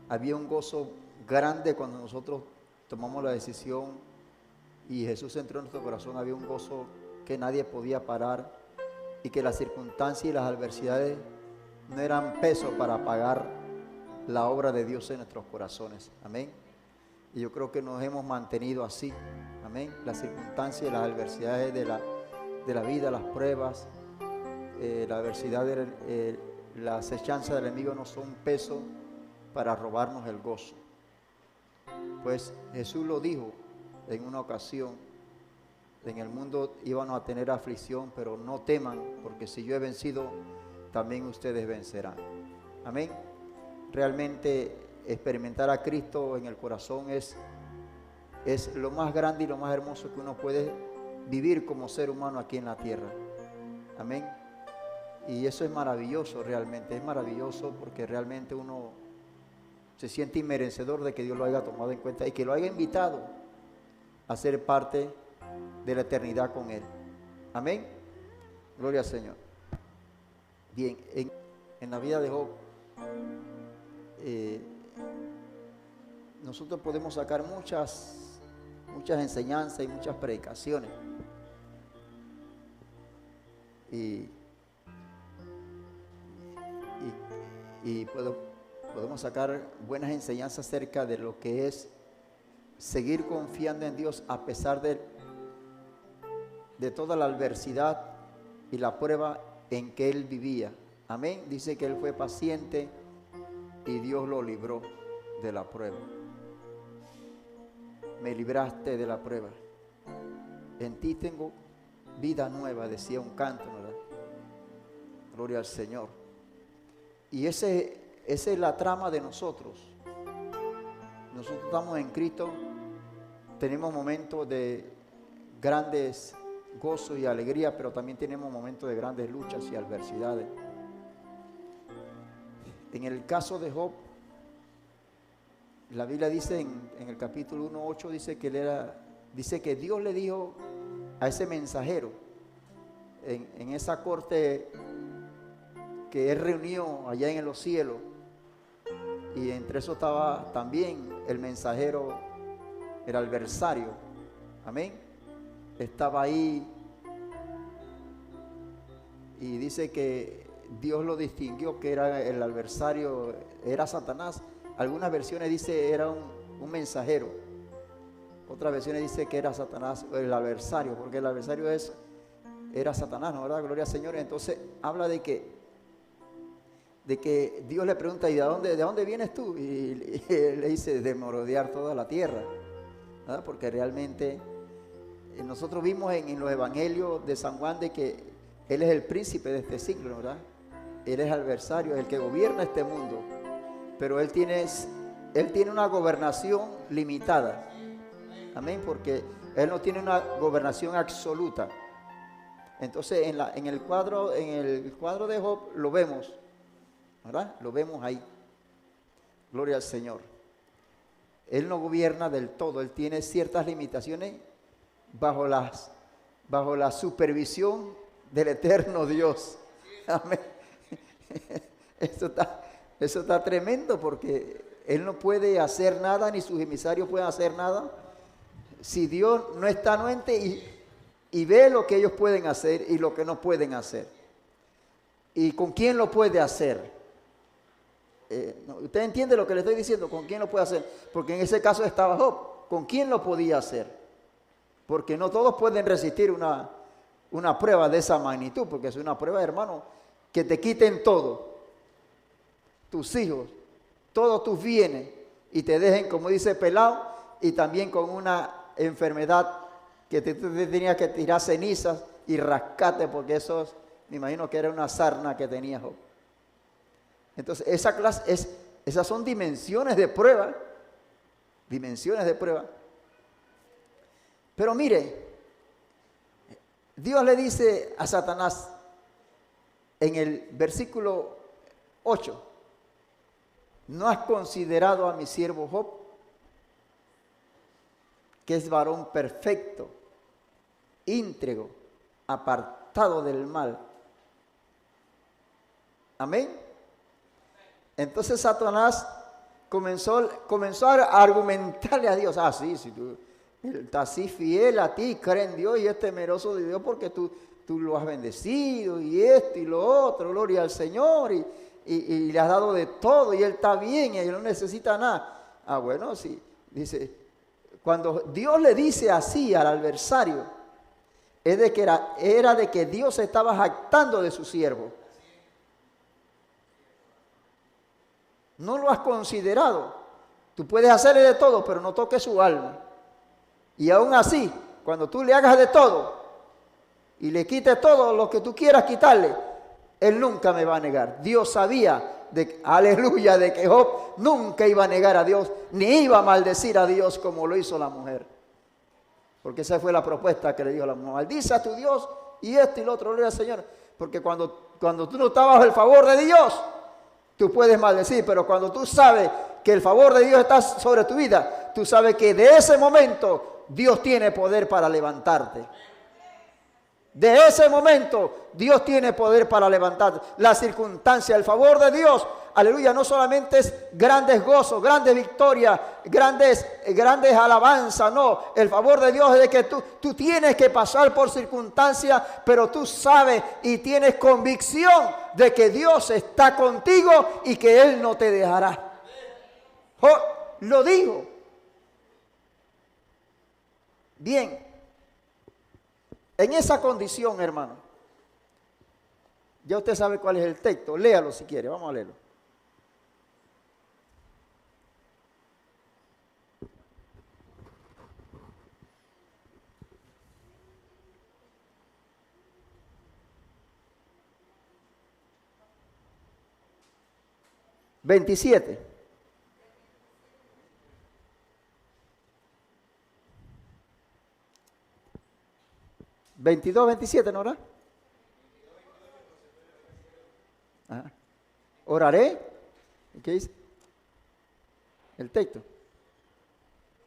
había un gozo grande cuando nosotros tomamos la decisión y Jesús entró en nuestro corazón. Había un gozo que nadie podía parar y que las circunstancias y las adversidades no eran peso para pagar la obra de Dios en nuestros corazones. Amén. Y yo creo que nos hemos mantenido así. Amén. Las circunstancias y las adversidades de la vida, las pruebas, la adversidad, la acechanza del enemigo no son peso para robarnos el gozo. Pues Jesús lo dijo en una ocasión: en el mundo íbamos a tener aflicción, pero no teman, porque si yo he vencido, también ustedes vencerán. Amén. Realmente experimentar a Cristo en el corazón es lo más grande y lo más hermoso que uno puede vivir como ser humano aquí en la tierra. Amén. Y eso es maravilloso, realmente es maravilloso, porque realmente uno se siente inmerecedor de que Dios lo haya tomado en cuenta y que lo haya invitado a ser parte de la eternidad con Él. Amén. Gloria al Señor. Bien, en la vida de Job, nosotros podemos sacar muchas enseñanzas y muchas predicaciones. Y podemos sacar buenas enseñanzas acerca de lo que es seguir confiando en Dios a pesar de toda la adversidad y la prueba en que él vivía. Amén. Dice que él fue paciente y Dios lo libró de la prueba. Me libraste de la prueba. En ti tengo vida nueva, decía un canto, ¿verdad? Gloria al Señor. Y esa es la trama de nosotros. Nosotros estamos en Cristo, tenemos momentos de grandes gozos y alegría, pero también tenemos momentos de grandes luchas y adversidades. En el caso de Job, la Biblia dice en el capítulo 1:8, dice que Dios le dijo a ese mensajero en esa corte que él reunió allá en los cielos, y entre eso estaba también el mensajero, el adversario. Amén. Estaba ahí, y dice que Dios lo distinguió, que era el adversario, era Satanás. Algunas versiones dice era un mensajero, otras versiones dice que era Satanás, el adversario, porque el adversario era Satanás, ¿no? ¿Verdad? Gloria al Señor. Entonces habla de que Dios le pregunta: ¿y de dónde vienes tú? Y él le dice: de merodear toda la tierra, ¿verdad? Porque realmente nosotros vimos en los evangelios de San Juan de que él es el príncipe de este siglo, ¿verdad? Él es adversario, el que gobierna este mundo, pero él tiene una gobernación limitada. Amén, porque él no tiene una gobernación absoluta. Entonces en el cuadro de Job lo vemos, ¿verdad? Lo vemos ahí. Gloria al Señor. Él no gobierna del todo, él tiene ciertas limitaciones bajo la supervisión del eterno Dios. Amén. Eso está tremendo, porque él no puede hacer nada, ni sus emisarios pueden hacer nada si Dios no está anuente y ve lo que ellos pueden hacer y lo que no pueden hacer. ¿Y con quién lo puede hacer? ¿Usted entiende lo que le estoy diciendo? ¿Con quién lo puede hacer? Porque en ese caso estaba Job. ¿Con quién lo podía hacer? Porque no todos pueden resistir una prueba de esa magnitud, porque es una prueba, hermano, que te quiten todo, tus hijos, todos tus bienes, y te dejen, como dice, pelado, y también con una enfermedad que te tenías que tirar cenizas y rascate, porque eso, me imagino que era una sarna que tenía Job. Entonces, esas son dimensiones de prueba, Pero mire, Dios le dice a Satanás en el versículo 8: ¿no has considerado a mi siervo Job, que es varón perfecto, íntegro, apartado del mal? Amén. Entonces Satanás comenzó a argumentarle a Dios. Ah, sí, si tú estás así fiel a ti, cree en Dios y es temeroso de Dios porque tú lo has bendecido y esto y lo otro, gloria al Señor y le has dado de todo y él está bien y él no necesita nada. Ah, bueno, sí, dice, cuando Dios le dice así al adversario, es de que era de que Dios se estaba jactando de su siervo. No lo has considerado. Tú puedes hacerle de todo, pero no toques su alma. Y aún así, cuando tú le hagas de todo y le quites todo lo que tú quieras quitarle, él nunca me va a negar. Dios sabía, aleluya, de que Job nunca iba a negar a Dios, ni iba a maldecir a Dios como lo hizo la mujer. Porque esa fue la propuesta que le dijo la mujer. Maldice a tu Dios y esto y lo otro, gloria al Señor. Porque cuando tú no estás bajo el favor de Dios, tú puedes maldecir, pero cuando tú sabes que el favor de Dios está sobre tu vida, tú sabes que de ese momento Dios tiene poder para levantarte. De ese momento Dios tiene poder para levantarte. La circunstancia, el favor de Dios, aleluya, no solamente es grandes gozos, grandes victorias, grandes alabanzas, no. El favor de Dios es de que tú tienes que pasar por circunstancias, pero tú sabes y tienes convicción de que Dios está contigo y que Él no te dejará. Lo digo. Bien. En esa condición, hermano, ya usted sabe cuál es el texto. Léalo si quiere, vamos a leerlo. ¿27? ¿22, 27, no, verdad? Ajá. Oraré. ¿Qué dice? El texto.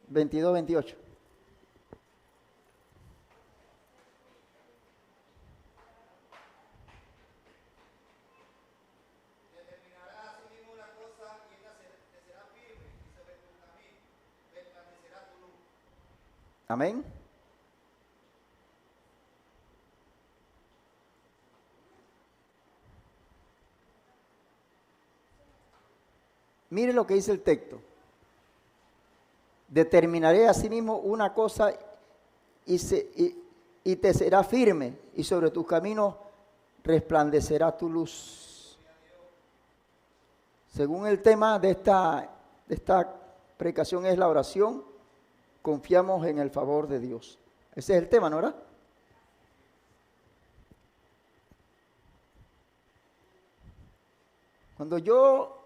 22, 28. Determinará asimismo una cosa y esta te será firme y sobre tu camino resplandecerá tu luz. Amén. Mire lo que dice el texto. Determinaré asimismo una cosa y te será firme y sobre tus caminos resplandecerá tu luz. Según el tema de esta predicación es la oración, confiamos en el favor de Dios. Ese es el tema, ¿no, verdad?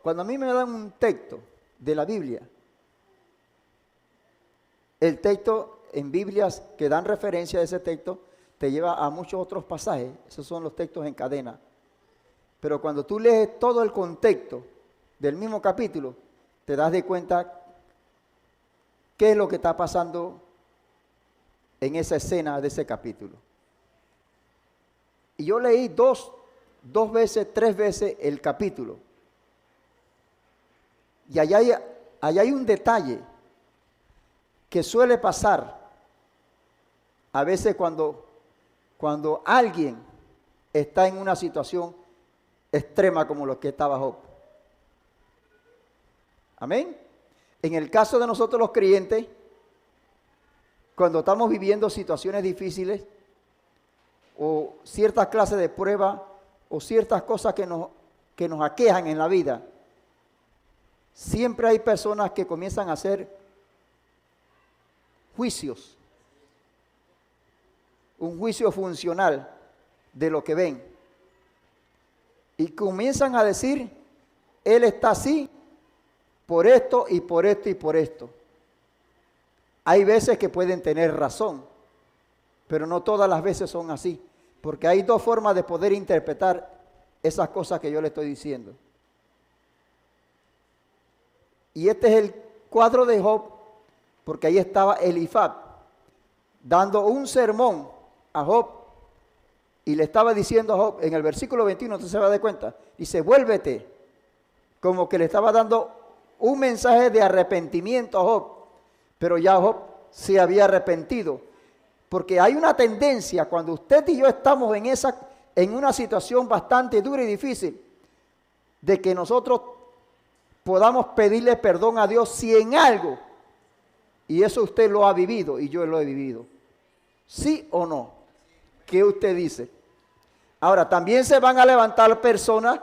Cuando a mí me dan un texto de la Biblia, el texto en Biblias que dan referencia a ese texto te lleva a muchos otros pasajes. Esos son los textos en cadena. Pero cuando tú lees todo el contexto del mismo capítulo, te das de cuenta qué es lo que está pasando en esa escena de ese capítulo. Y yo leí dos veces, 3 veces el capítulo. Y allá hay un detalle que suele pasar a veces cuando alguien está en una situación extrema como lo que estaba Job. Amén. En el caso de nosotros los creyentes, cuando estamos viviendo situaciones difíciles o ciertas clases de pruebas o ciertas cosas que nos aquejan en la vida, siempre hay personas que comienzan a hacer juicios, un juicio funcional de lo que ven. Y comienzan a decir, él está así por esto y por esto y por esto. Hay veces que pueden tener razón, pero no todas las veces son así, porque hay 2 formas de poder interpretar esas cosas que yo le estoy diciendo. Y este es el cuadro de Job, porque ahí estaba Elifaz dando un sermón a Job y le estaba diciendo a Job, en el versículo 21, usted se va a dar cuenta, dice, vuélvete, como que le estaba dando un mensaje de arrepentimiento a Job, pero ya Job se había arrepentido. Porque hay una tendencia cuando usted y yo estamos en una situación bastante dura y difícil, de que nosotros podamos pedirle perdón a Dios si en algo, y eso usted lo ha vivido y yo lo he vivido. ¿Sí o no? ¿Qué usted dice? Ahora, también se van a levantar personas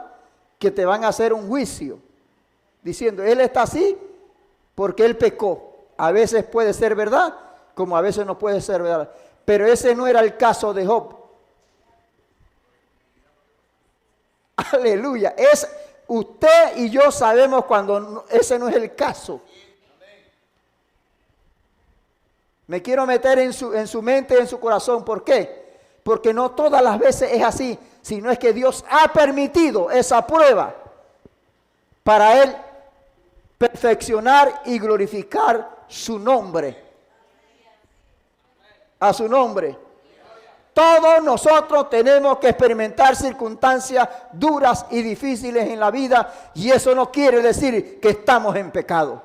que te van a hacer un juicio, diciendo, él está así porque él pecó. A veces puede ser verdad, como a veces no puede ser verdad. Pero ese no era el caso de Job. Aleluya. Usted y yo sabemos cuando ese no es el caso. Me quiero meter en su mente, en su corazón. ¿Por qué? Porque no todas las veces es así, sino es que Dios ha permitido esa prueba para Él perfeccionar y glorificar su nombre. A su nombre. Todos nosotros tenemos que experimentar circunstancias duras y difíciles en la vida, y eso no quiere decir que estamos en pecado.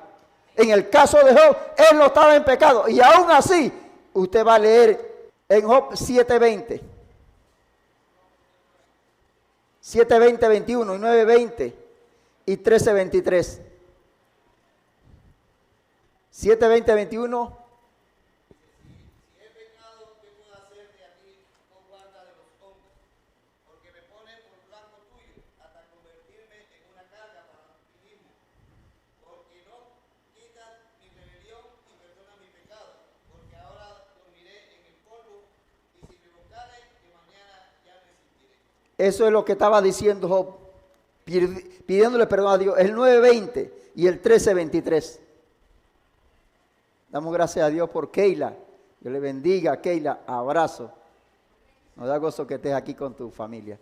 En el caso de Job, él no estaba en pecado, y aún así, usted va a leer en Job 7:20, 7:20, 21 y 9:20 y 13:23. 7:20, 21. Eso es lo que estaba diciendo Job, pidiéndole perdón a Dios. El 9:20 y el 13:23. Damos gracias a Dios por Keila. Dios le bendiga, Keila. Abrazo. Nos da gozo que estés aquí con tu familia.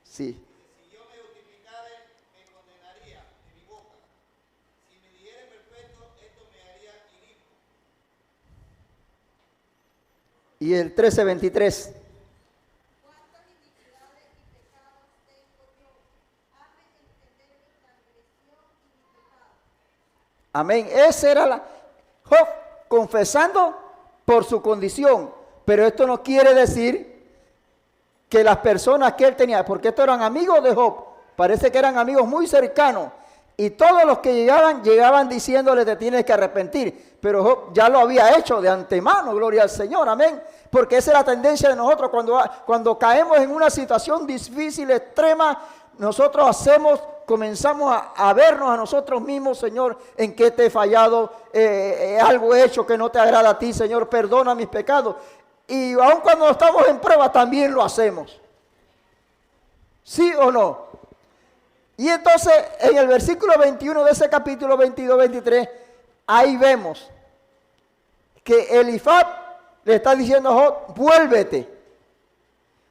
Sí. Si yo me justificare, me condenaría de mi boca. Si me dijere perfecto, esto me haría inicuo. Y el 13:23. Amén. Esa era Job confesando por su condición. Pero esto no quiere decir que las personas que él tenía, porque estos eran amigos de Job, parece que eran amigos muy cercanos. Y todos los que llegaban diciéndole te tienes que arrepentir. Pero Job ya lo había hecho de antemano, gloria al Señor, amén. Porque esa es la tendencia de nosotros. Cuando caemos en una situación difícil, extrema, nosotros comenzamos a vernos a nosotros mismos, Señor, en qué te he fallado, algo hecho que no te agrada a ti, Señor, perdona mis pecados. Y aun cuando estamos en prueba también lo hacemos. ¿Sí o no? Y entonces en el versículo 21 de ese capítulo 22-23, ahí vemos que Elifaz le está diciendo a Job, vuélvete.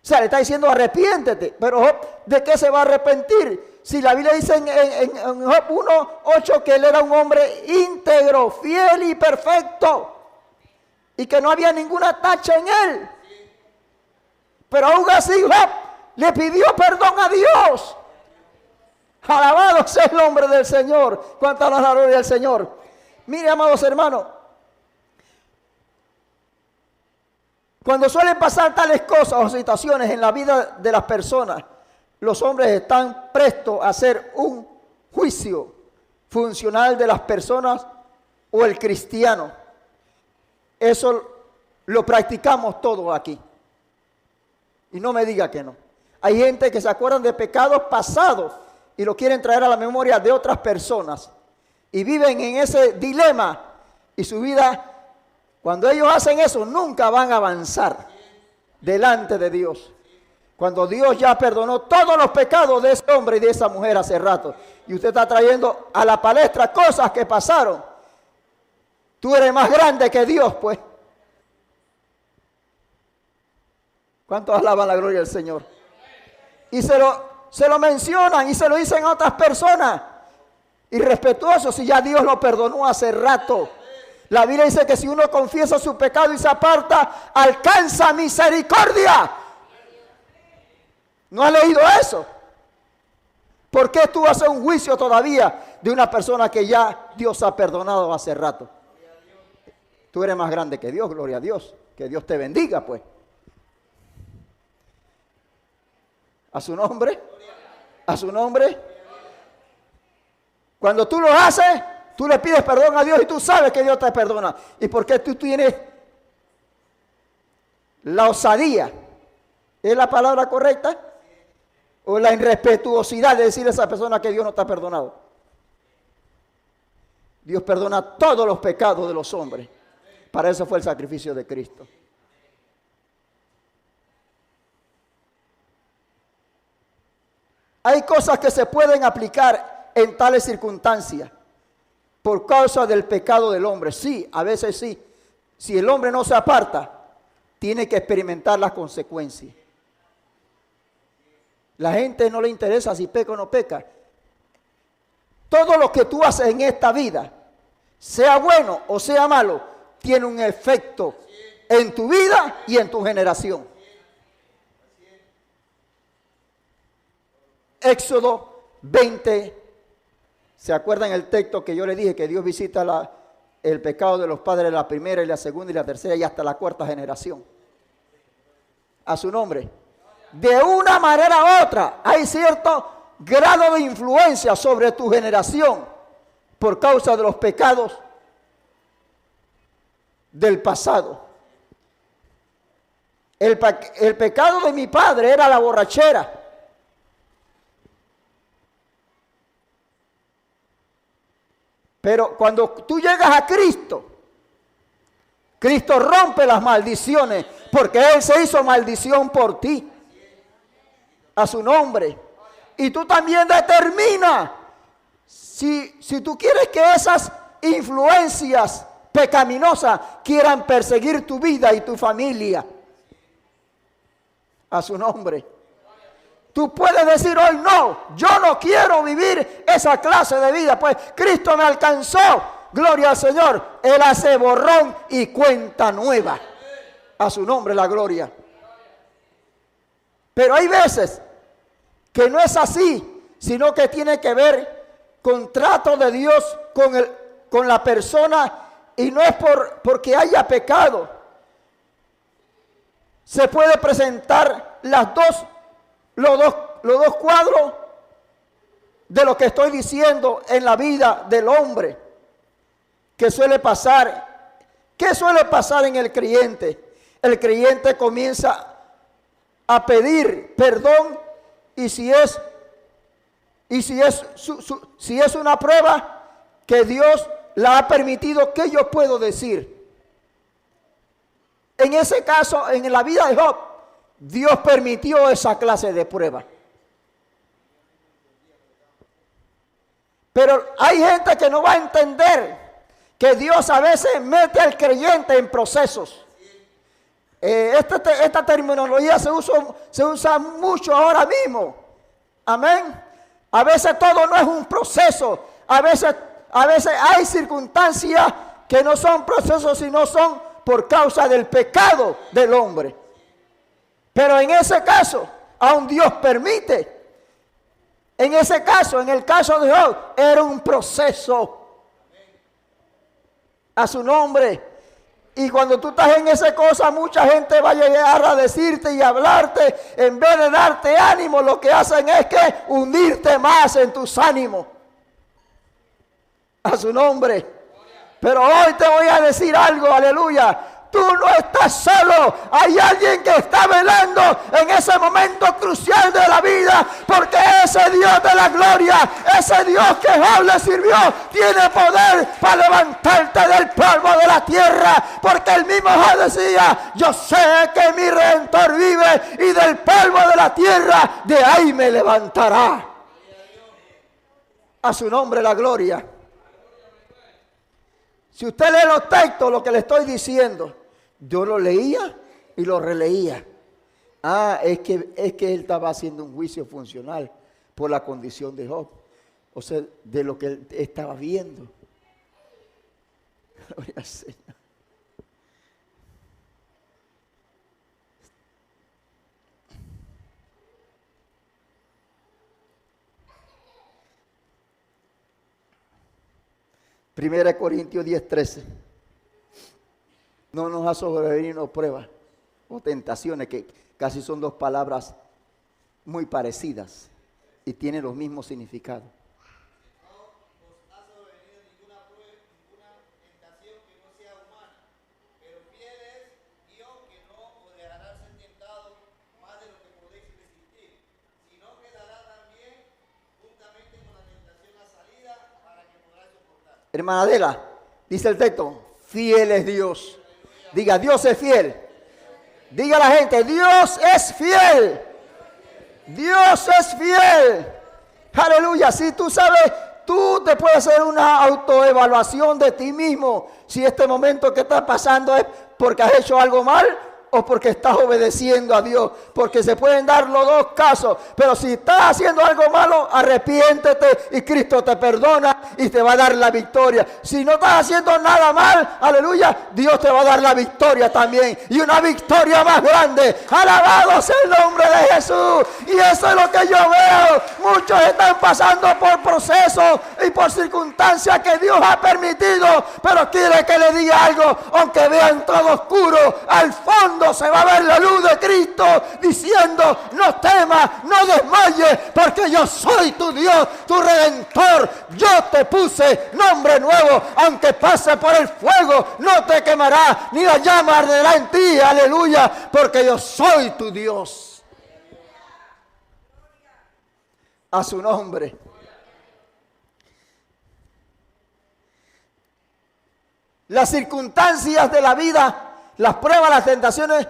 O sea, le está diciendo arrepiéntete. Pero Job, ¿de qué se va a arrepentir? Si la Biblia dice en Job 1:8 que él era un hombre íntegro, fiel y perfecto, y que no había ninguna tacha en él. Pero aún así Job le pidió perdón a Dios. Alabado sea el nombre del Señor. Cuánta la gloria del Señor. Mire, amados hermanos, cuando suelen pasar tales cosas o situaciones en la vida de las personas, los hombres están prestos a hacer un juicio funcional de las personas o el cristiano. Eso lo practicamos todos aquí. Y no me diga que no. Hay gente que se acuerdan de pecados pasados y lo quieren traer a la memoria de otras personas. Y viven en ese dilema. Y su vida, cuando ellos hacen eso, nunca van a avanzar delante de Dios. Cuando Dios ya perdonó todos los pecados de ese hombre y de esa mujer hace rato. Y usted está trayendo a la palestra cosas que pasaron. Tú eres más grande que Dios, pues. ¿Cuántos alaban la gloria del Señor? Y se lo mencionan y se lo dicen a otras personas. Irrespetuosos, si ya Dios lo perdonó hace rato. La Biblia dice que si uno confiesa su pecado y se aparta, alcanza misericordia. ¿No has leído eso? ¿Por qué tú haces un juicio todavía de una persona que ya Dios ha perdonado hace rato. Tú eres más grande que Dios, gloria a Dios. Que Dios te bendiga, pues. A su nombre. A su nombre. Cuando tú lo haces, tú le pides perdón a Dios y tú sabes que Dios te perdona. ¿Y por qué tú tienes la osadía? ¿Es la palabra correcta? ¿O la irrespetuosidad de decirle a esa persona que Dios no te ha perdonado? Dios perdona todos los pecados de los hombres. Para eso fue el sacrificio de Cristo. Hay cosas que se pueden aplicar en tales circunstancias por causa del pecado del hombre. Sí, a veces sí. Si el hombre no se aparta, tiene que experimentar las consecuencias. La gente no le interesa si peca o no peca. Todo lo que tú haces en esta vida, sea bueno o sea malo, tiene un efecto en tu vida y en tu generación. Éxodo 20. ¿Se acuerdan el texto que yo le dije que Dios visita el pecado de los padres de la primera y la segunda y la tercera y hasta la cuarta generación? A su nombre. De una manera u otra hay cierto grado de influencia sobre tu generación por causa de los pecados del pasado. El pecado de mi padre era la borrachera. Pero cuando tú llegas a Cristo, Cristo rompe las maldiciones, porque Él se hizo maldición por ti. A su nombre. Y tú también determinas si tú quieres que esas influencias pecaminosas quieran perseguir tu vida y tu familia. A su nombre. Tú puedes decir hoy, no, yo no quiero vivir esa clase de vida, pues Cristo me alcanzó, gloria al Señor. Él hace borrón y cuenta nueva. A su nombre la gloria. Pero hay veces que no es así, sino que tiene que ver con trato de Dios con la persona, y no es porque haya pecado. Se puede presentar los dos cuadros de lo que estoy diciendo en la vida del hombre. ¿Qué suele pasar? ¿Qué suele pasar en el creyente? El creyente comienza a pedir perdón, y si es una prueba que Dios la ha permitido, ¿qué yo puedo decir? En ese caso, en la vida de Job, Dios permitió esa clase de prueba. Pero hay gente que no va a entender que Dios a veces mete al creyente en procesos. Esta terminología se usa mucho ahora mismo. Amén. A veces todo no es un proceso. A veces hay circunstancias que no son procesos, sino son por causa del pecado del hombre. Pero en ese caso, aun Dios permite. En ese caso, en el caso de Job, era un proceso. A su nombre. Y cuando tú estás en esa cosa, mucha gente va a llegar a decirte y a hablarte. En vez de darte ánimo, lo que hacen es que hundirte más en tus ánimos. A su nombre. Pero hoy te voy a decir algo, aleluya. Tú no estás solo. Hay alguien que está velando en ese momento crucial de la vida. Porque ese Dios de la gloria, ese Dios que Job le sirvió, tiene poder para levantarte del polvo de la tierra. Porque el mismo Job decía, yo sé que mi Redentor vive y del polvo de la tierra, de ahí me levantará. A su nombre la gloria. Si usted lee los textos, lo que le estoy diciendo, yo lo leía y lo releía. Es que él estaba haciendo un juicio funcional por la condición de Job. O sea, de lo que él estaba viendo. Gloria al Señor. 1 Corintios 10:13. No nos ha sobrevenido pruebas o tentaciones, que casi son dos palabras muy parecidas y tienen los mismos significados. Hermana Adela, dice el texto, fiel es Dios. Diga, Dios es fiel. Diga a la gente, Dios es fiel. Dios es fiel. Aleluya. Si tú sabes, tú te puedes hacer una autoevaluación de ti mismo. Si este momento que estás pasando es porque has hecho algo mal o porque estás obedeciendo a Dios. Porque se pueden dar los dos casos. Pero si estás haciendo algo malo, arrepiéntete y Cristo te perdona y te va a dar la victoria. Si no estás haciendo nada mal, aleluya, Dios te va a dar la victoria también. Y una victoria más grande. Alabado sea el nombre de Jesús. Y eso es lo que yo veo. Muchos están pasando por procesos y por circunstancias que Dios ha permitido. Pero quiere que le diga algo. Aunque vean todo oscuro, al fondo se va a ver la luz de Cristo diciendo, no temas, no desmayes, porque yo soy tu Dios, tu Redentor. Yo te puse nombre nuevo, aunque pase por el fuego, no te quemará, ni la llama arderá en ti, aleluya, porque yo soy tu Dios. A su nombre. Las circunstancias de la vida, las pruebas, las tentaciones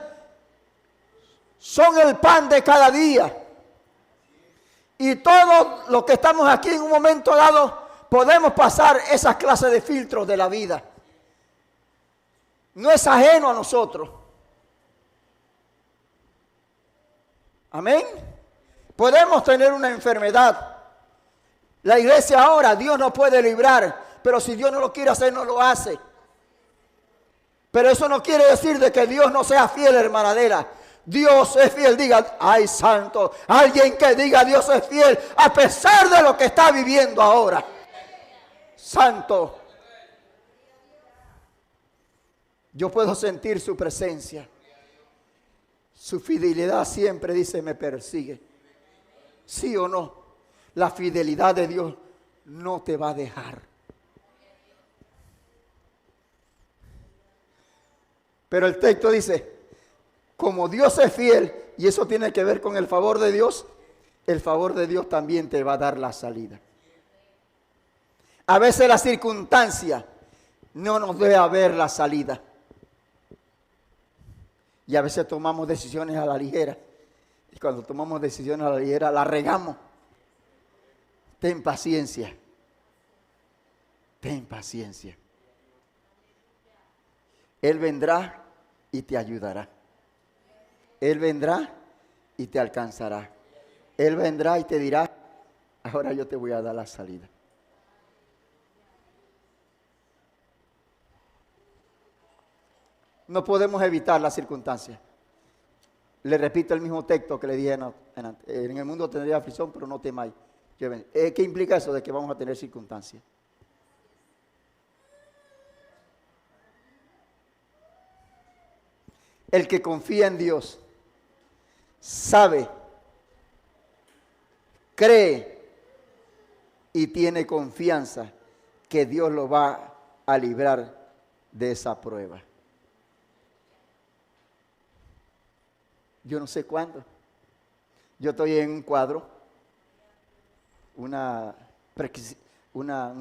son el pan de cada día. Y todos los que estamos aquí en un momento dado podemos pasar esas clases de filtros de la vida. No es ajeno a nosotros. Amén. Podemos tener una enfermedad. La iglesia ahora, Dios nos puede librar, pero si Dios no lo quiere hacer, no lo hace. Pero eso no quiere decir de que Dios no sea fiel, hermana Adela. Dios es fiel. Diga, ay santo. Alguien que diga Dios es fiel a pesar de lo que está viviendo ahora. Santo. Yo puedo sentir su presencia. Su fidelidad siempre dice me persigue. ¿Sí o no? La fidelidad de Dios no te va a dejar. Pero el texto dice, como Dios es fiel, y eso tiene que ver con el favor de Dios, el favor de Dios también te va a dar la salida. A veces la circunstancia no nos deja ver la salida. Y a veces tomamos decisiones a la ligera. Y cuando tomamos decisiones a la ligera, la regamos. Ten paciencia. Ten paciencia. Él vendrá y te ayudará. Él vendrá y te alcanzará. Él vendrá y te dirá, ahora yo te voy a dar la salida. No podemos evitar las circunstancias. Le repito el mismo texto que le dije antes. En el mundo tendría aflicción, pero no temáis. ¿Qué implica eso de que vamos a tener circunstancias? El que confía en Dios, sabe, cree y tiene confianza que Dios lo va a librar de esa prueba. Yo no sé cuándo. Yo estoy en un cuadro, un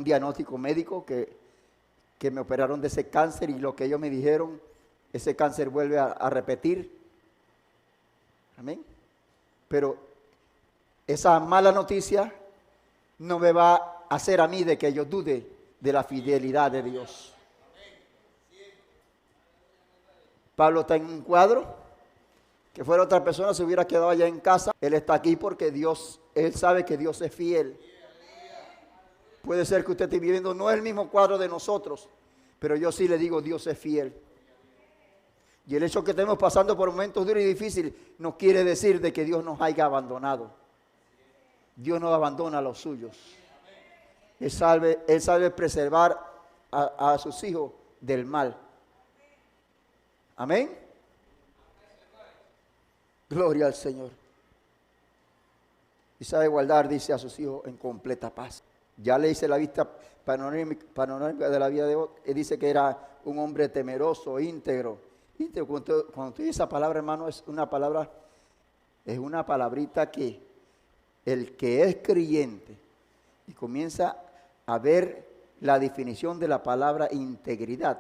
diagnóstico médico que me operaron de ese cáncer y lo que ellos me dijeron, ese cáncer vuelve a repetir. Amén. Pero esa mala noticia no me va a hacer a mí de que yo dude de la fidelidad de Dios. Pablo está en un cuadro. Que fuera otra persona se hubiera quedado allá en casa. Él está aquí porque él sabe que Dios es fiel. Puede ser que usted esté viviendo, no es el mismo cuadro de nosotros, pero yo sí le digo, Dios es fiel. Y el hecho que estemos pasando por momentos duros y difíciles no quiere decir de que Dios nos haya abandonado. Dios no abandona a los suyos. Él sabe preservar a sus hijos del mal. Amén. Gloria al Señor. Y sabe guardar, dice, a sus hijos en completa paz. Ya le hice la vista panorámica de la vida de Job. Él dice que era un hombre temeroso, íntegro. Íntegro. Cuando tú dices esa palabra, hermano, es una palabrita que el que es creyente y comienza a ver la definición de la palabra integridad.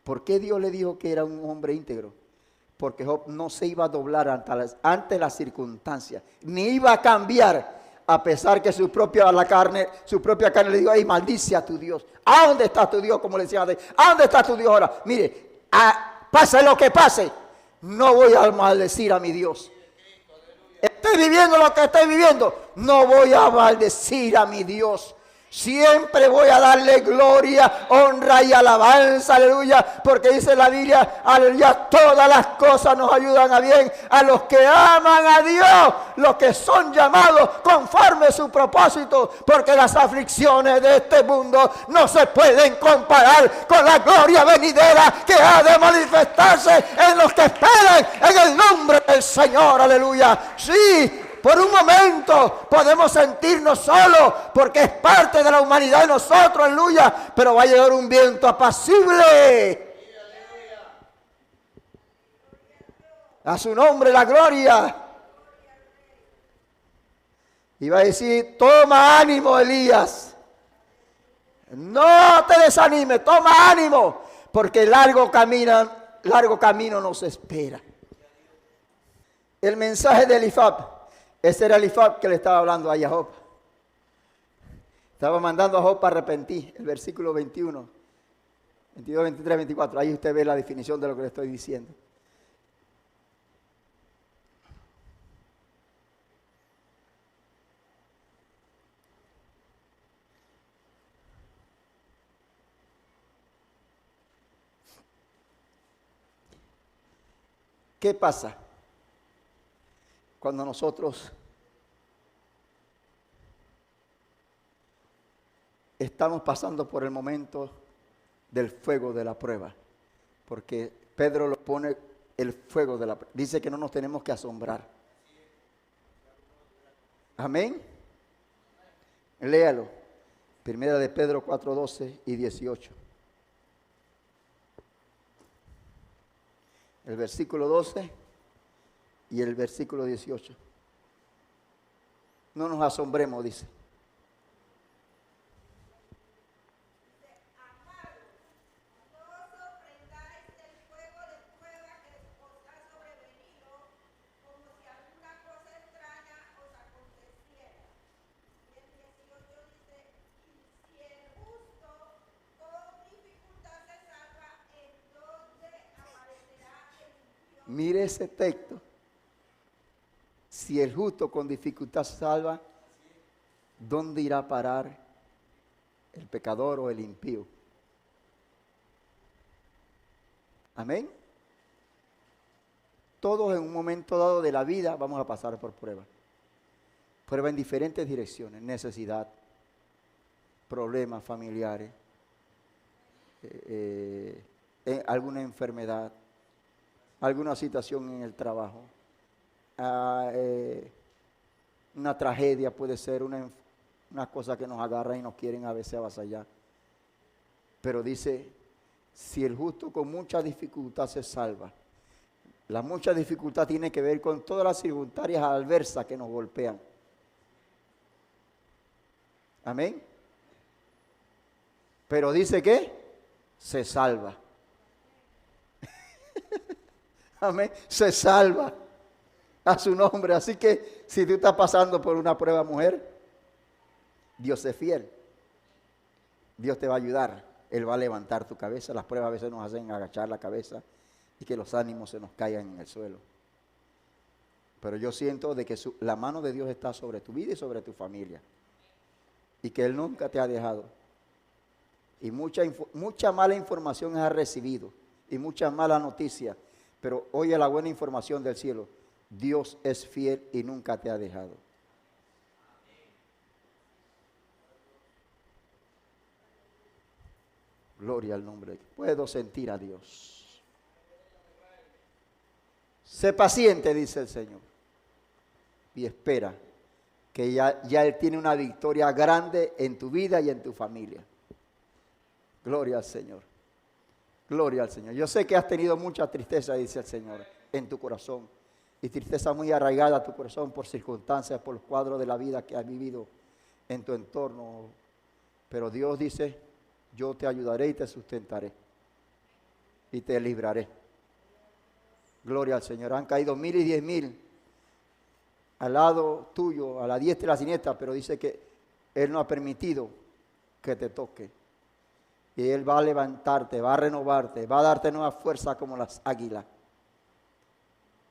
¿Por qué Dios le dijo que era un hombre íntegro? Porque Job no se iba a doblar ante las circunstancias, ni iba a cambiar, a pesar que su propia carne le dijo, ay, maldice a tu Dios. ¿A dónde está tu Dios? Como le decía antes, ¿a dónde está tu Dios ahora? Mire, pase lo que pase, no voy a maldecir a mi Dios. Estoy viviendo lo que estoy viviendo, no voy a maldecir a mi Dios. Siempre voy a darle gloria, honra y alabanza, aleluya, porque dice la Biblia, aleluya, todas las cosas nos ayudan a bien a los que aman a Dios, los que son llamados conforme a su propósito, porque las aflicciones de este mundo no se pueden comparar con la gloria venidera que ha de manifestarse en los que esperan en el nombre del Señor, aleluya. Sí. Por un momento podemos sentirnos solos porque es parte de la humanidad de nosotros, aleluya. Pero va a llegar un viento apacible. A su nombre la gloria. Y va a decir, toma ánimo, Elías. No te desanimes, toma ánimo. Porque largo camino nos espera. El mensaje de Elifab. Ese era Elifab que le estaba hablando a Job. Estaba mandando a Job para arrepentir. El versículo 21, 22, 23, 24. Ahí usted ve la definición de lo que le estoy diciendo. ¿Qué pasa cuando nosotros estamos pasando por el momento del fuego de la prueba? Porque Pedro lo pone el fuego de la prueba. Dice que no nos tenemos que asombrar. Amén. Léalo. Primera de Pedro 4, 12 y 18. El versículo 12 y el versículo 18. No nos asombremos, dice. Mire ese texto. Si el justo con dificultad se salva, ¿dónde irá a parar el pecador o el impío? Amén. Todos en un momento dado de la vida vamos a pasar por pruebas. Pruebas en diferentes direcciones. Necesidad, problemas familiares, alguna enfermedad, alguna situación en el trabajo, una tragedia puede ser, una cosa que nos agarra y nos quieren a veces avasallar. Pero dice, si el justo con mucha dificultad se salva, la mucha dificultad tiene que ver con todas las circunstancias adversas que nos golpean. Amén. Pero dice que se salva. Amén. Se salva a su nombre. Así que si tú estás pasando por una prueba, mujer, Dios es fiel. Dios te va a ayudar. Él va a levantar tu cabeza. Las pruebas a veces nos hacen agachar la cabeza y que los ánimos se nos caigan en el suelo. Pero yo siento de que la mano de Dios está sobre tu vida y sobre tu familia. Y que Él nunca te ha dejado. Y mucha mala información has recibido. Y mucha mala noticia. Pero oye la buena información del cielo. Dios es fiel y nunca te ha dejado. Gloria al nombre. Puedo sentir a Dios. Sé paciente, dice el Señor. Y espera que ya Él tiene una victoria grande en tu vida y en tu familia. Gloria al Señor. Gloria al Señor. Yo sé que has tenido mucha tristeza, dice el Señor, en tu corazón. Y tristeza muy arraigada a tu corazón por circunstancias, por los cuadros de la vida que has vivido en tu entorno. Pero Dios dice, yo te ayudaré y te sustentaré. Y te libraré. Gloria al Señor. Han caído 1000 y 10,000 al lado tuyo, a la diestra y la siniestra, pero dice que Él no ha permitido que te toque. Y Él va a levantarte, va a renovarte, va a darte nueva fuerza como las águilas.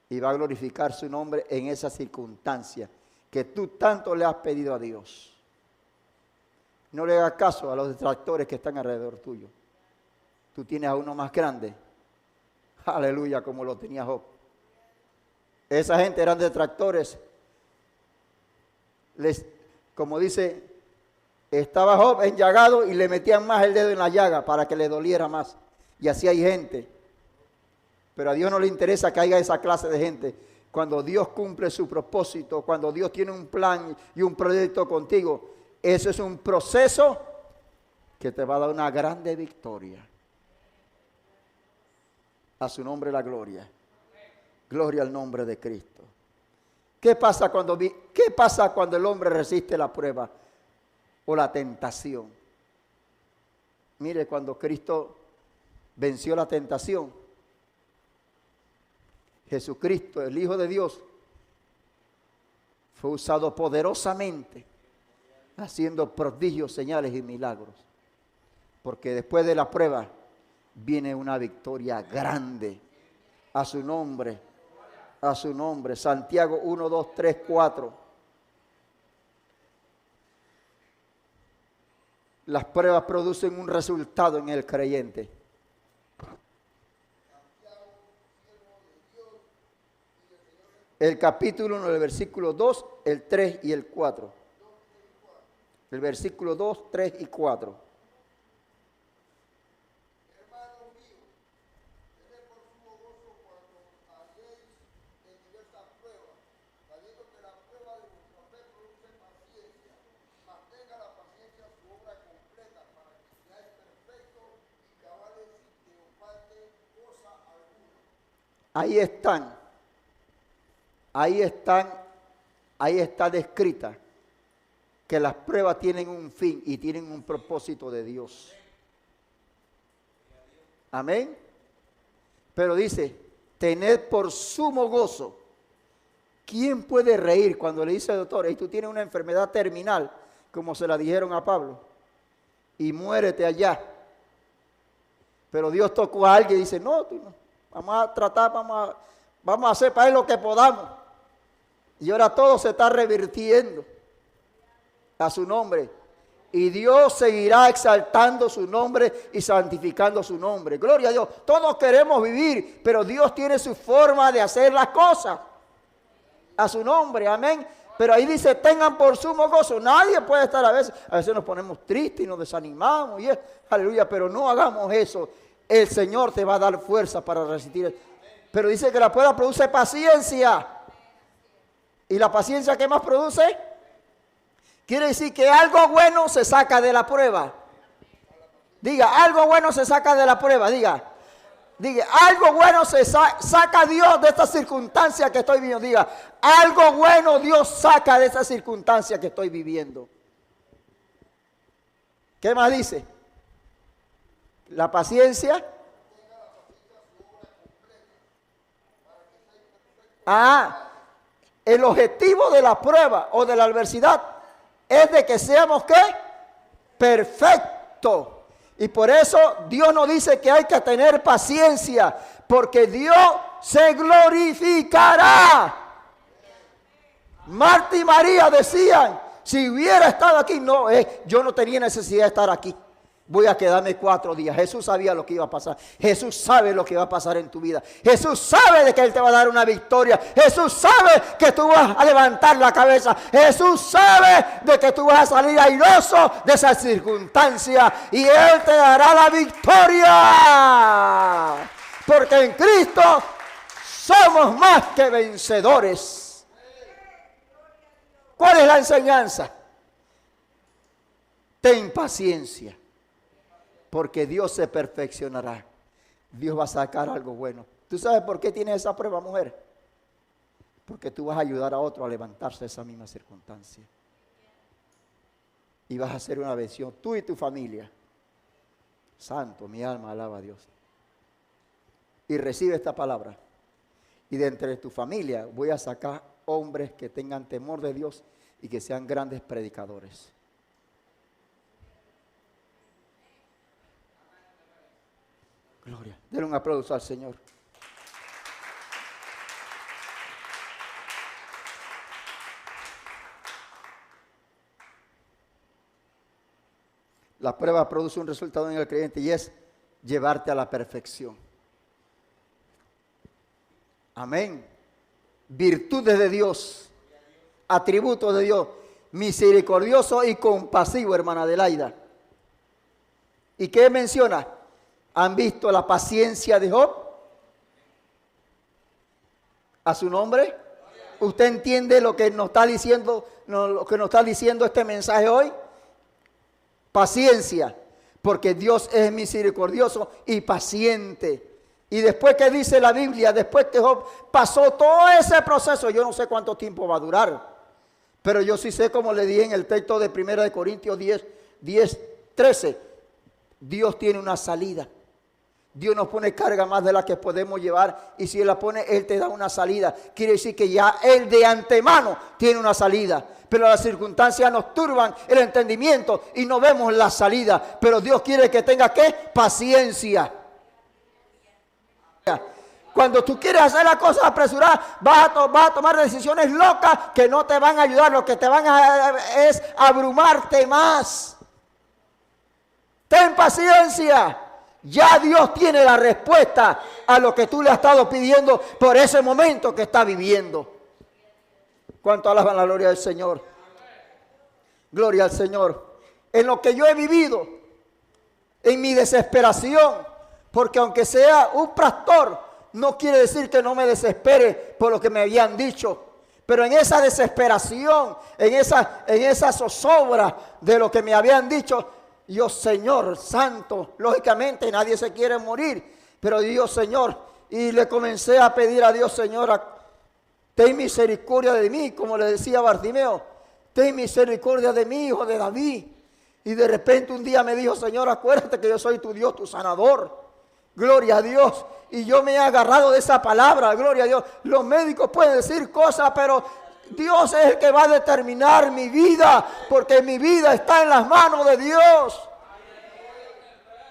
Y va a glorificar su nombre en esa circunstancia que tú tanto le has pedido a Dios. No le hagas caso a los detractores que están alrededor tuyo. Tú tienes a uno más grande. Aleluya, como lo tenía Job. Esa gente eran detractores. Como dice, estaba Job enllagado y le metían más el dedo en la llaga para que le doliera más. Y así hay gente. Pero a Dios no le interesa que haya esa clase de gente. Cuando Dios cumple su propósito, cuando Dios tiene un plan y un proyecto contigo, eso es un proceso que te va a dar una grande victoria. A su nombre la gloria. Gloria al nombre de Cristo. ¿Qué pasa cuando el hombre resiste la prueba o la tentación? Mire, cuando Cristo venció la tentación, Jesucristo, el Hijo de Dios, fue usado poderosamente, haciendo prodigios, señales y milagros. Porque después de la prueba viene una victoria grande. A su nombre, a su nombre. Santiago 1, 2, 3, 4. Las pruebas producen un resultado en el creyente. El capítulo 1, el versículo 2, el 3 y el 4. El versículo 2, 3 y 4. Hermanos míos, tened por sumo gozo cuando halléis en diversas pruebas, sabiendo que la prueba de vuestra fe produce paciencia. Mantenga la paciencia su obra completa para que seáis perfectos y cabales sin que os falte cosa alguna. Ahí está descrita que las pruebas tienen un fin y tienen un propósito de Dios. Amén. Pero dice, tened por sumo gozo. ¿Quién puede reír cuando le dice al doctor, y tú tienes una enfermedad terminal, como se la dijeron a Pablo, y muérete allá? Pero Dios tocó a alguien y dice, no, tú no. Vamos a tratar, vamos a hacer para él lo que podamos. Y ahora todo se está revirtiendo a su nombre. Y Dios seguirá exaltando su nombre y santificando su nombre. Gloria a Dios. Todos queremos vivir, pero Dios tiene su forma de hacer las cosas. A su nombre, amén. Pero ahí dice, tengan por sumo gozo. Nadie puede estar a veces nos ponemos tristes y nos desanimamos. Y aleluya, pero no hagamos eso. El Señor te va a dar fuerza para resistir. Pero dice que la prueba produce paciencia. ¿Y la paciencia qué más produce? Quiere decir que algo bueno se saca de la prueba. Diga, algo bueno se saca de la prueba. Diga, algo bueno se saca Dios de esta circunstancia que estoy viviendo. Diga, algo bueno Dios saca de esta circunstancia que estoy viviendo. ¿Qué más dice? La paciencia. El objetivo de la prueba o de la adversidad es de que seamos ¿qué? Perfectos. Y por eso Dios nos dice que hay que tener paciencia, porque Dios se glorificará. Marta y María decían, si hubiera estado aquí, no, yo no tenía necesidad de estar aquí. Voy a quedarme 4 días. Jesús sabía lo que iba a pasar. Jesús sabe lo que va a pasar en tu vida. Jesús sabe de que Él te va a dar una victoria. Jesús sabe que tú vas a levantar la cabeza. Jesús sabe de que tú vas a salir airoso de esa circunstancia. Y Él te dará la victoria. Porque en Cristo somos más que vencedores. ¿Cuál es la enseñanza? Ten paciencia, porque Dios se perfeccionará. Dios va a sacar algo bueno. ¿Tú sabes por qué tienes esa prueba, mujer? Porque tú vas a ayudar a otro a levantarse de esa misma circunstancia. Y vas a hacer una bendición, tú y tu familia. Santo, mi alma alaba a Dios. Y recibe esta palabra. Y de entre tu familia voy a sacar hombres que tengan temor de Dios y que sean grandes predicadores. Gloria. Denle un aplauso al Señor. La prueba produce un resultado en el creyente y es llevarte a la perfección. Amén. Virtudes de Dios, atributos de Dios, misericordioso y compasivo, hermana Adelaida. ¿Y qué menciona? ¿Han visto la paciencia de Job? ¿A su nombre? ¿Usted entiende lo que nos está diciendo, este mensaje hoy? Paciencia, porque Dios es misericordioso y paciente. Y después que dice la Biblia, después que Job pasó todo ese proceso, yo no sé cuánto tiempo va a durar, pero yo sí sé, como le dije en el texto de 1 Corintios 10:13, Dios tiene una salida. Dios nos pone carga más de la que podemos llevar, y si Él la pone, Él te da una salida. Quiere decir que ya Él de antemano tiene una salida, pero las circunstancias nos turban el entendimiento y no vemos la salida. Pero Dios quiere que tenga, ¿qué? Paciencia. Cuando tú quieres hacer las cosas apresuradas, vas a tomar decisiones locas que no te van a ayudar. Lo que te van a es abrumarte más. Ten paciencia. Ya Dios tiene la respuesta a lo que tú le has estado pidiendo por ese momento que está viviendo. ¿Cuánto alaban la gloria del Señor? Gloria al Señor. En lo que yo he vivido, en mi desesperación, porque aunque sea un pastor, no quiere decir que no me desespere por lo que me habían dicho. Pero en esa desesperación, en esa zozobra de lo que me habían dicho, yo, Señor santo, lógicamente nadie se quiere morir, pero Dios, Señor, y le comencé a pedir a Dios, Señor, ten misericordia de mí, como le decía Bartimeo, ten misericordia de mí, hijo de David. Y de repente un día me dijo, Señor, acuérdate que yo soy tu Dios, tu sanador. Gloria a Dios. Y yo me he agarrado de esa palabra, gloria a Dios. Los médicos pueden decir cosas, pero Dios es el que va a determinar mi vida, porque mi vida está en las manos de Dios.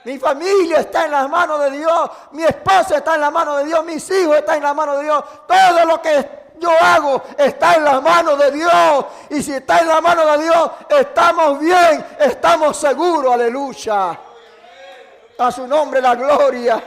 Mi familia está en las manos de Dios, mi esposa está en las manos de Dios, mis hijos están en las manos de Dios. Todo lo que yo hago está en las manos de Dios. Y si está en las manos de Dios, estamos bien, estamos seguros, aleluya. A su nombre la gloria.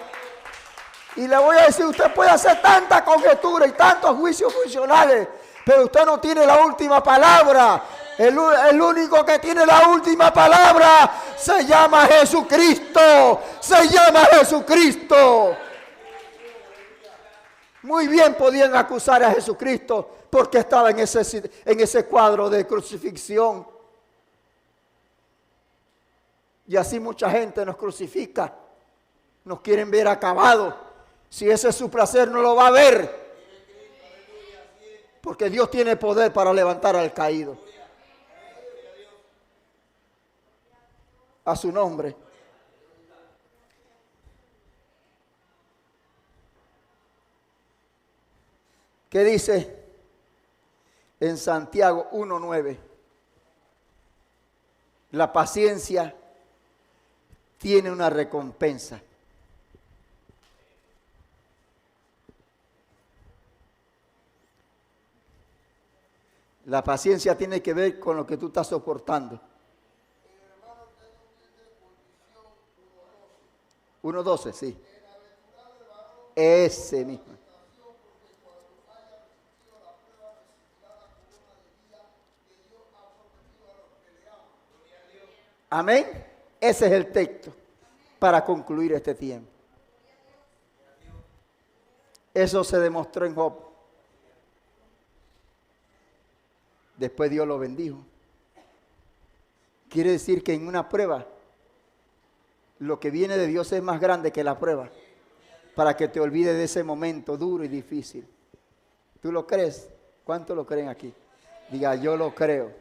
Y le voy a decir, usted puede hacer tanta conjetura y tantos juicios funcionales, pero usted no tiene la última palabra. El único que tiene la última palabra se llama Jesucristo. Se llama Jesucristo. Muy bien podían acusar a Jesucristo porque estaba en ese cuadro de crucifixión. Y así mucha gente nos crucifica. Nos quieren ver acabados. Si ese es su placer, no lo va a ver. Porque Dios tiene poder para levantar al caído. A su nombre. ¿Qué dice en Santiago 1:9? La paciencia tiene una recompensa. La paciencia tiene que ver con lo que tú estás soportando. El hermano que no tiene condición 1:12, sí. Ese mismo. Amén. Ese es el texto para concluir este tiempo. Eso se demostró en Job. Después Dios lo bendijo. Quiere decir que en una prueba, lo que viene de Dios es más grande que la prueba, para que te olvides de ese momento duro y difícil. ¿Tú lo crees? ¿Cuántos lo creen aquí? Diga, yo lo creo.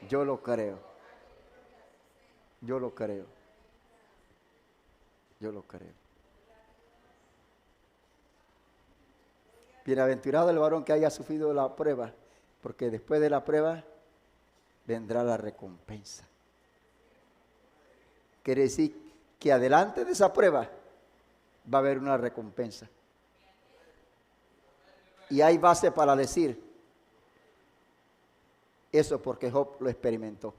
Yo lo creo. Yo lo creo. Yo lo creo. Bienaventurado el varón que haya sufrido la prueba, porque después de la prueba vendrá la recompensa. Quiere decir que adelante de esa prueba va a haber una recompensa. Y hay base para decir eso porque Job lo experimentó.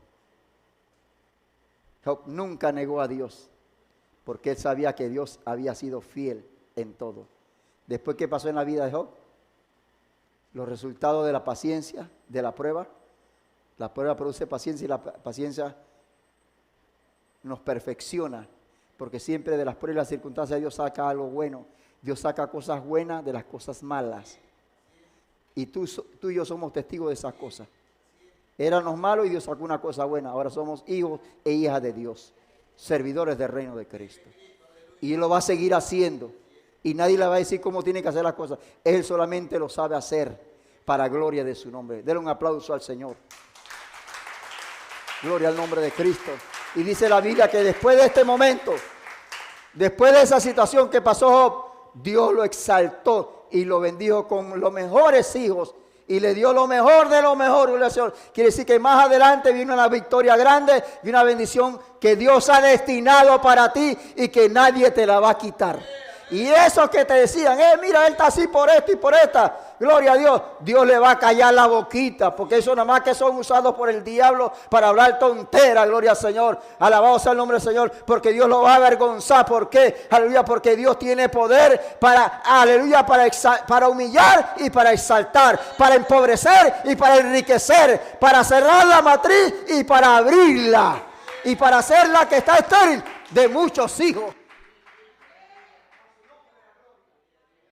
Job nunca negó a Dios porque él sabía que Dios había sido fiel en todo. Después, ¿qué pasó en la vida de Job? Los resultados de la paciencia, de la prueba. La prueba produce paciencia y la paciencia nos perfecciona, porque siempre de las pruebas y las circunstancias Dios saca algo bueno. Dios saca cosas buenas de las cosas malas. Y tú y yo somos testigos de esas cosas. Éramos malos y Dios sacó una cosa buena. Ahora somos hijos e hijas de Dios, servidores del reino de Cristo. Y Él lo va a seguir haciendo. Y nadie le va a decir cómo tiene que hacer las cosas. Él solamente lo sabe hacer para gloria de su nombre. Denle un aplauso al Señor. Gloria al nombre de Cristo. Y dice la Biblia que después de este momento, después de esa situación que pasó Job, Dios lo exaltó y lo bendijo con los mejores hijos. Y le dio lo mejor de lo mejor. Quiere decir que más adelante viene una victoria grande y una bendición que Dios ha destinado para ti y que nadie te la va a quitar. Y esos que te decían, mira, él está así por esto y por esta, gloria a Dios, Dios le va a callar la boquita, porque eso nada más que son usados por el diablo para hablar tontera, gloria al Señor, alabado sea el nombre del Señor, porque Dios lo va a avergonzar. ¿Por qué? Aleluya, porque Dios tiene poder para, aleluya, para humillar y para exaltar, para empobrecer y para enriquecer, para cerrar la matriz y para abrirla, y para hacerla que está estéril de muchos hijos.